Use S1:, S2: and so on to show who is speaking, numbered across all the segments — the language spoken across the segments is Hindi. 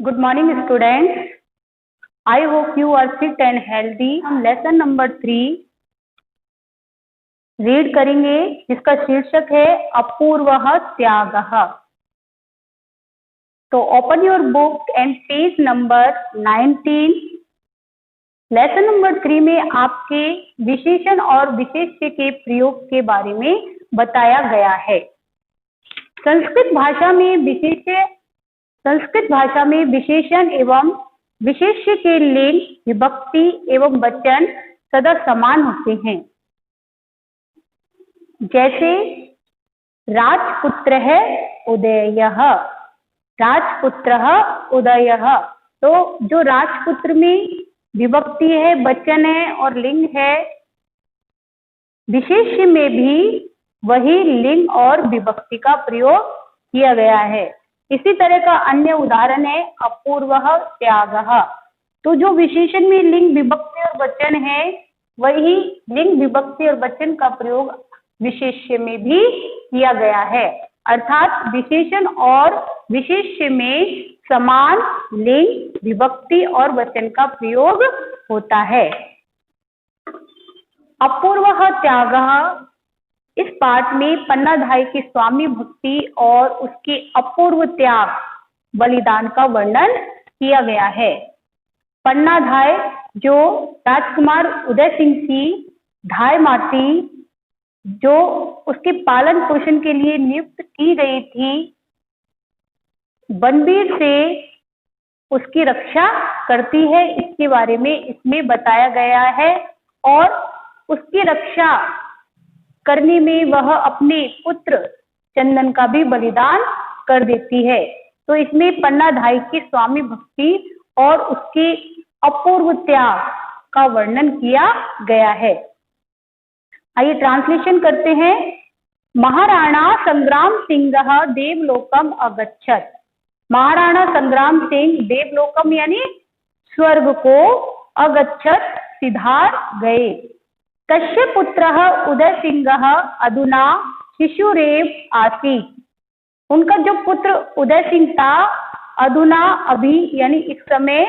S1: Good morning, students. I hope you are fit and healthy. हम लेसन नंबर 3 रीड करेंगे, जिसका शीर्षक है अपूर्वः त्यागः। तो open your book and page number 19। Lesson number 3 में आपके विशेषण और विशेष्य के प्रयोग के बारे में बताया गया है। संस्कृत भाषा में विशेषण एवं विशेष्य के लिंग, विभक्ति एवं वचन सदा समान होते हैं। जैसे राजपुत्रः उदयः, राजपुत्रः उदयः। तो जो राजपुत्र में विभक्ति है, वचन है और लिंग है, विशेष्य में भी वही लिंग और विभक्ति का प्रयोग किया गया है। इसी तरह का अन्य उदाहरण है अपूर्वः त्यागः। तो जो विशेषण में लिंग, विभक्ति और वचन है, वही लिंग, विभक्ति और वचन का प्रयोग विशेष्य में भी किया गया है। अर्थात विशेषण और विशेष्य में समान लिंग, विभक्ति और वचन का प्रयोग होता है। अपूर्वः त्यागः, इस पाठ में पन्नाधाय की स्वामी भक्ति और उसके अपूर्व त्याग, बलिदान का वर्णन किया गया है। पन्नाधाय जो राजकुमार उदय सिंह की धाय माती, जो उसके पालन पोषण के लिए नियुक्त की गई थी, बनबीर से उसकी रक्षा करती है, इसके बारे में इसमें बताया गया है। और उसकी रक्षा करने में वह अपने पुत्र चंदन का भी बलिदान कर देती है। तो इसमें पन्नाधाय की स्वामी भक्ति और उसके अपूर्व त्याग का वर्णन किया गया है। आइए ट्रांसलेशन करते हैं। महाराणा संग्राम सिंह देवलोकम अगच्छत। महाराणा संग्राम सिंह देवलोकम यानी स्वर्ग को अगच्छत सिधार गए। तस्य पुत्रः उदय सिंह अधुना शिशुरेव आसीत्। उनका जो पुत्र उदय सिंह था, अधुना अभी यानी इस समय,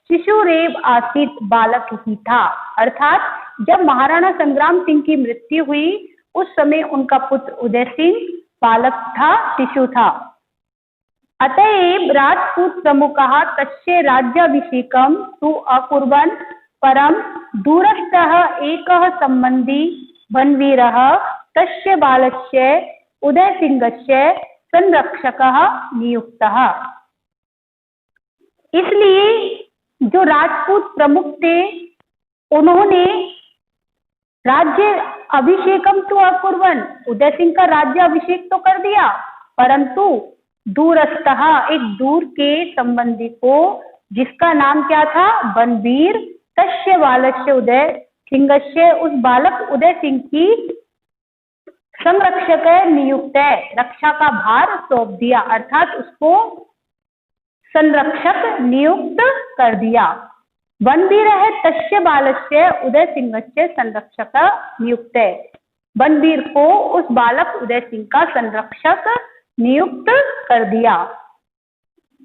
S1: शिशुरेव आसीत् बालक ही था। अर्थात जब महाराणा संग्राम सिंह की मृत्यु हुई, उस समय उनका पुत्र उदय सिंह बालक था, शिशु था। अतएव राजपूत प्रमुखः तस्य राज्याभिषेकं तु अकुर्वन्, परं दूरस्थः एकः संबंधी बनवीरः तस्य बालस्य उदयसिंहस्य संरक्षकः नियुक्तः। इसलिए जो राजपूत प्रमुख थे, उन्होंने राज्य अभिषेकम तो अकुर्वन्, उदय सिंह का राज्य अभिषेक तो कर दिया, परंतु दूरस्थः, एक दूर के संबंधी को, जिसका नाम क्या था, बनवीर, तस्य बालस्य उदय सिंहस्य, उस बालक उदय सिंह की संरक्षक नियुक्त है, रक्षा का भार सौंप दिया। अर्थात उसको संरक्षक नियुक्त कर दिया। बनवीर है तस्य बालस्य उदय सिंहस्य संरक्षक नियुक्त है। बनवीर को उस बालक उदय सिंह का संरक्षक नियुक्त कर दिया।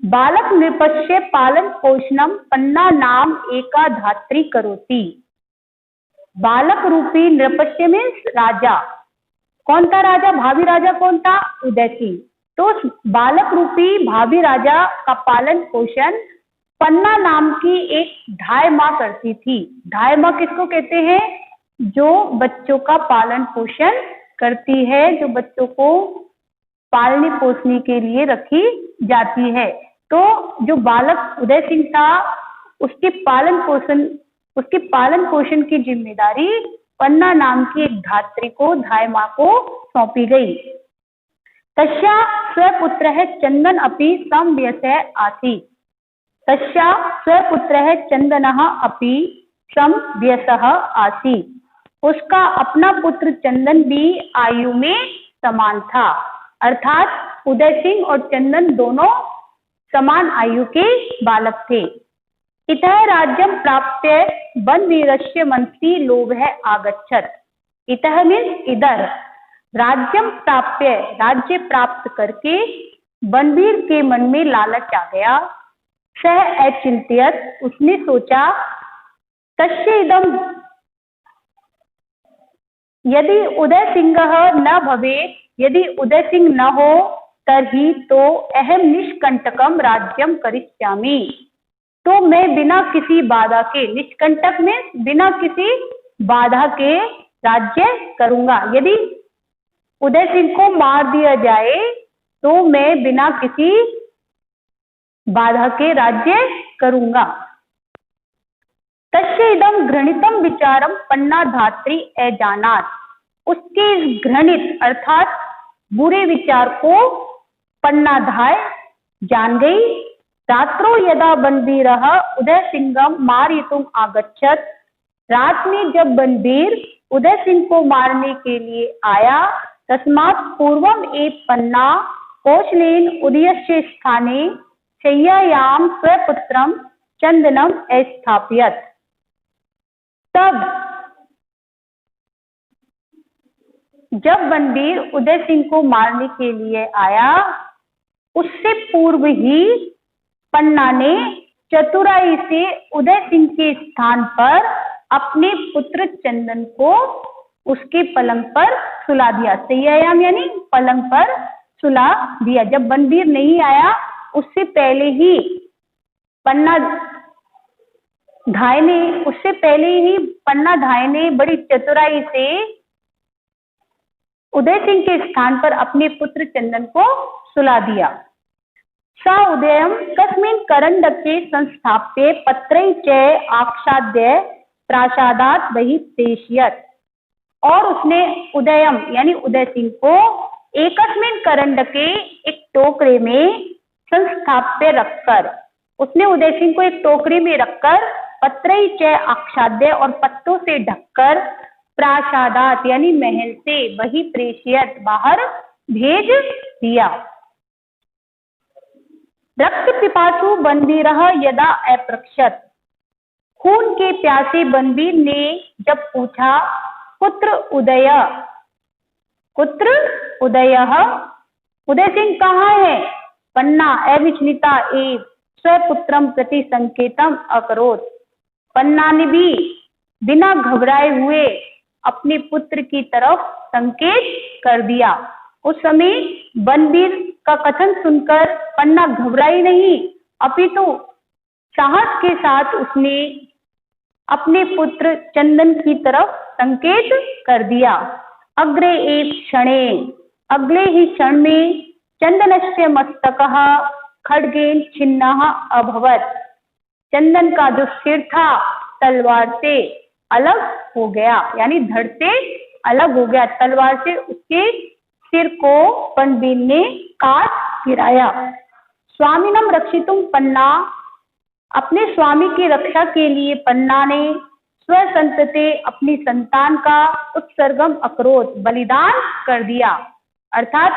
S1: बालक नृपस्य पालन पोषणम पन्ना नाम एका धात्री करोति। बालक रूपी नृपस्य में राजा, कौन था राजा? भावी राजा कौन था? उदय सिंह। तो उस बालक रूपी भावी राजा का पालन पोषण पन्ना नाम की एक धाय माँ करती थी। धाय माँ किसको कहते हैं? जो बच्चों का पालन पोषण करती है, जो बच्चों को पालने पोसने के लिए रखी जाती है। तो जो बालक उदय सिंह था, उसके पालन पोषण की जिम्मेदारी पन्ना नाम की एक धात्री को, धाय माँ को सौंपी गई। तस्या स्वपुत्रः चंदन अपि संव्यसः आसीत्। तस्या स्वपुत्रः चंदनः अपि संव्यसः आसीत्। उसका अपना पुत्र चंदन भी आयु में समान था। अर्थात उदय सिंह और चंदन दोनों समान आयु के बालक थे। इतः राज्यं प्राप्य बनवीरस्य मनसि लोभः आगच्छत्। इतः मीन्स इधर, राज्यं प्राप्य, राज्य प्राप्त करके बनवीर के मन में लालच आ गया। सह अचिंत्यत, उसने सोचा, तस्य इदम, यदि उदय सिंह न भवे, यदि उदय सिंह न हो, तर्हि तो अहम निष्कंटकम राज्यम करिष्यामि, तो मैं बिना किसी बाधा के, निष्कंटक में बिना किसी बाधा के राज्य करूंगा। यदि उदय सिंह को मार दिया जाए तो मैं बिना किसी बाधा के राज्य करूंगा। तस्य इदम घृणितम विचारम पन्ना धात्री अजानात, उसके इस घृणित अर्थात बुरे विचार को पन्नाधाय जान गई। रात्रो यदा बनवीरः उदय सिंहम मारयितुम आगच्छत, रात में जब बनवीर उदय सिंह को मारने के लिए आया, तस्मात् पूर्वम एक पन्ना कौशलेन उदयस्य स्थाने शय्यायां स्वपुत्रम चंदनम स्थापयत, तब जब बनवीर उदय सिंह को मारने के लिए आया, उससे पूर्व ही पन्ना ने चतुराई से उदय सिंह के स्थान पर अपने पुत्र चंदन को उसके पलंग पर सुला दिया। शय्यायाम यानी पलंग पर सुला दिया। जब बनवीर नहीं आया उससे पहले ही पन्ना धाय ने बड़ी चतुराई से उदय सिंह के स्थान पर अपने पुत्र चंदन को सुला दिया। स उदयम कस्मिन् करंडके संस्थाप्य पत्रैः च आच्छाद्य प्रासादात् बहिः प्रेषयत्, और उसने उदयम यानी उदय सिंह को एकस्मिन् करंडके, एक टोकरे में, संस्थाप्य रखकर, उसने उदय सिंह को एक टोकरी में रखकर, पत्रैः च आच्छाद्य और पत्तों से ढककर, प्रासादात यानी महल से, वही प्रेषयत बाहर भेज दिया। रक्त पिपासु बनवीरः यदा अपृच्छत, खून के प्यासे बनवीर ने जब पूछा, कुत्र उदयः, उदय सिंह कहाँ है? पन्ना अविचलिता एव स्वपुत्रम प्रति संकेतम अकरोत, पन्ना ने भी बिना घबराए हुए अपने पुत्र की तरफ संकेत कर दिया। उस समय बनवीर का कथन सुनकर पन्ना घबराई नहीं, अपितु साहस के साथ उसने अपने पुत्र चंदन की तरफ संकेत कर दिया। अग्रे एक क्षणे, अगले ही क्षण में चंदनस्य मस्तकः खड्गेन छिन्नः अभवत्, चंदन का जो सिर था तलवार से अलग हो गया, यानी धड़ से अलग हो गया। तलवार से उसके सिर को बनवीर ने काट गिराया। स्वामिनम रक्षितुम पन्ना, अपने स्वामी की रक्षा के लिए पन्ना ने स्वसंतते अपनी संतान का उत्सर्गम अकरोत, बलिदान कर दिया। अर्थात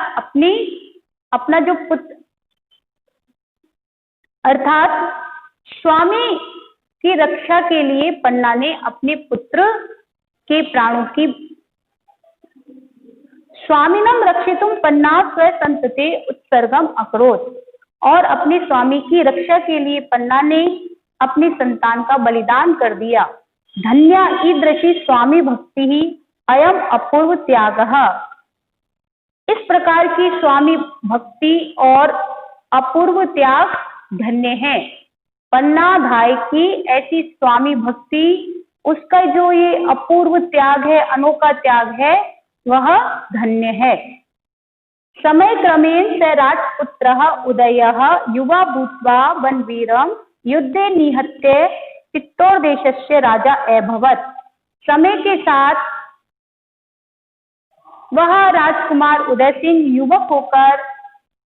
S1: अपना जो पुत्र, अर्थात स्वामी की रक्षा के लिए पन्ना ने अपने पुत्र के प्राणों की, स्वामिनम रक्षितुम पन्ना स्वसंतते उत्सर्गम अकरोत, और अपने स्वामी की रक्षा के लिए पन्ना ने अपनी संतान का बलिदान कर दिया। धन्या ईदृशी स्वामी भक्ति ही अयम अपूर्व त्यागः, इस प्रकार की स्वामी भक्ति और अपूर्व त्याग धन्य है। पन्ना धाय की ऐसी स्वामी भक्ति, उसका जो ये अपूर्व त्याग है, अनोखा त्याग है, वह धन्य है। समय क्रमेण स राजपुत्रः उदयः युवा भूत्वा बनवीरं युद्धे निहत्य चित्तौड़ देशस्य राजा अभवत्, समय के साथ वह राजकुमार उदय सिंह युवक होकर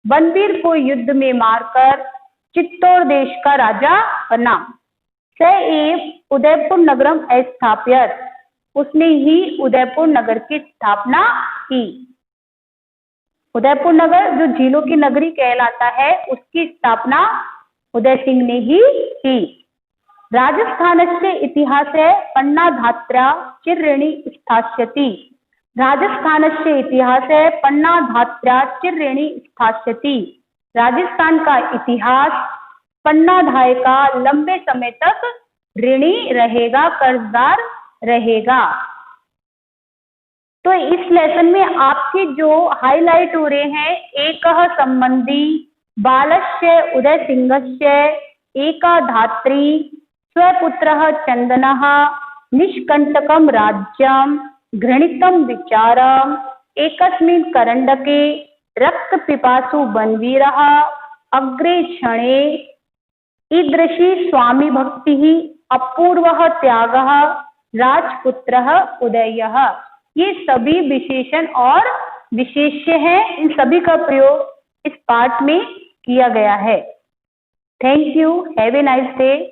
S1: बनवीर को युद्ध में मारकर चित्तौड़ देश का राजा बना। स एव उदयपुर नगरम स्थापयत, उसने ही उदयपुर नगर की स्थापना की। उदयपुर नगर जो झीलों की नगरी कहलाता है, उसकी स्थापना उदय सिंह ने ही की। राजस्थानस्य इतिहासे पन्ना धात्र्या चिरऋणी स्थास्यति, राजस्थानस्य इतिहासे पन्ना धात्र्या चिरऋणी स्थास्यति, राजस्थान का इतिहास पन्नाधाय का लंबे समय तक ऋणी रहेगा, कर्जदार रहेगा। तो इस लेसन में आपके जो हाईलाइट हो रहे हैं, एकः संबंधी, बालस्य उदय सिंहस्य, एका धात्री, स्वपुत्रः चंदनः, निष्कंटकम राज्यम, घृणितम विचारम, एकस्मिन् करंडके रक्त पिपासु बनवीरः, अग्रे क्षणे ईदृशी स्वामी भक्तिः, अपूर्वः त्यागः, राजपुत्रः उदयः। ये सभी विशेषण और विशेष्य हैं। इन सभी का प्रयोग इस पाठ में किया गया है। Thank you. Have a nice day.